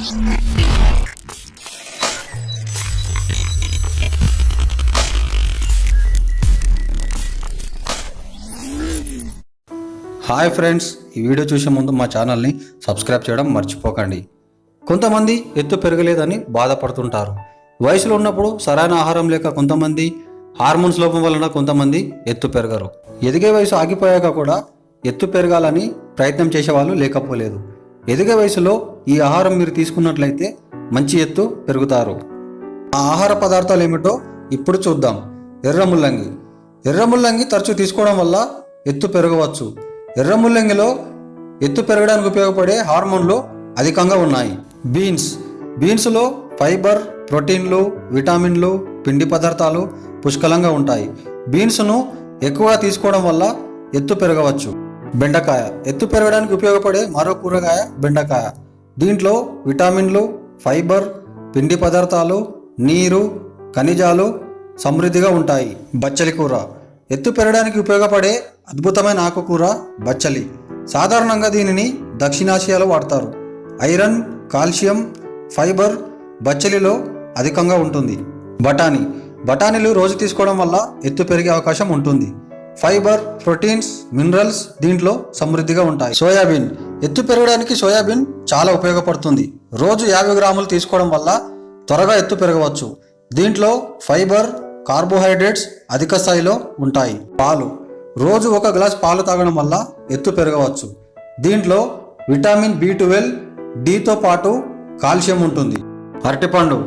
Hi friends, ఈ video చూసే ముందు మా ఛానల్ని సబ్స్క్రైబ్ చేయడం మర్చిపోకండి. కొంతమంది ఎత్తు పెరగలేదని బాధపడుతుంటారు. వయసులో ఉన్నప్పుడు సరైన ఆహారం లేక కొంతమంది, హార్మోన్స్ లోపం వలన కొంతమంది ఎత్తు పెరగరు. ఎదిగే వయసు ఆగిపోయాక కూడా ఎత్తు పెరగాలని ప్రయత్నం చేసేవాళ్ళు లేకపోలేదు. ఎదిగే వయసులో ఈ ఆహారం మీరు తీసుకున్నట్లయితే మంచి ఎత్తు పెరుగుతారు. ఆ ఆహార పదార్థాలు ఏమిటో ఇప్పుడు చూద్దాం. ఎర్ర ముల్లంగి. ఎర్ర ముల్లంగి తరచూ తీసుకోవడం వల్ల ఎత్తు పెరగవచ్చు. ఎర్ర ముల్లంగిలో ఎత్తు పెరగడానికి ఉపయోగపడే హార్మోన్లు అధికంగా ఉన్నాయి. బీన్స్లో ఫైబర్, ప్రోటీన్లు, విటమిన్లు, పిండి పదార్థాలు పుష్కలంగా ఉంటాయి. బీన్స్ను ఎక్కువగా తీసుకోవడం వల్ల ఎత్తు పెరగవచ్చు. బెండకాయ. ఎత్తు పెరగడానికి ఉపయోగపడే మరో కూరగాయ బెండకాయ. దీంట్లో విటమిన్లు, ఫైబర్, పిండి పదార్థాలు, నీరు, ఖనిజాలు సమృద్ధిగా ఉంటాయి. బచ్చలి కూర. ఎత్తు పెరగడానికి ఉపయోగపడే అద్భుతమైన ఆకుకూర బచ్చలి. సాధారణంగా దీనిని దక్షిణాసియాలో వాడతారు. ఐరన్, కాల్షియం, ఫైబర్ బచ్చలిలో అధికంగా ఉంటుంది. బఠానీలు రోజు తీసుకోవడం వల్ల ఎత్తు పెరిగే అవకాశం ఉంటుంది. ఫైబర్, ప్రోటీన్స్, మినరల్స్ దీంట్లో సమృద్ధిగా ఉంటాయి. సోయాబీన్. ఎత్తు పెరగడానికి సోయాబీన్ చాలా ఉపయోగపడుతుంది. రోజు 50 గ్రాములు తీసుకోవడం వల్ల త్వరగా ఎత్తు పెరగవచ్చు. దీంట్లో ఫైబర్, కార్బోహైడ్రేట్స్ అధిక స్థాయిలో ఉంటాయి. పాలు. రోజు 1 గ్లాస్ పాలు తాగడం వల్ల ఎత్తు పెరగవచ్చు. దీంట్లో విటమిన్ B12, Dతో పాటు కాల్షియం ఉంటుంది. అరటిపండు.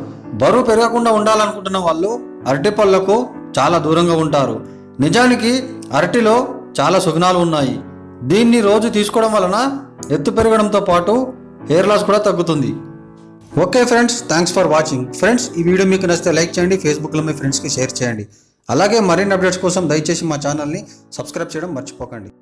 బరువు పెరగకుండా ఉండాలనుకుంటున్న వాళ్ళు అరటిపళ్ళకు చాలా దూరంగా ఉంటారు. నిజానికి అరటిలో చాలా సుగుణాలు ఉన్నాయి. దీన్ని రోజు తీసుకోవడం వలన ఎత్తు పెరగడంతో పాటు హెయిర్ లాస్ కూడా తగ్గుతుంది. Okay friends, thanks for watching. Friends, ఈ వీడియో మీకు నచ్చితే లైక్ చేయండి, ఫేస్బుక్లో మీ ఫ్రెండ్స్కి షేర్ చేయండి. అలాగే మరిన్ని అప్డేట్స్ కోసం దయచేసి మా ఛానల్ని సబ్స్క్రైబ్ చేయడం మర్చిపోకండి.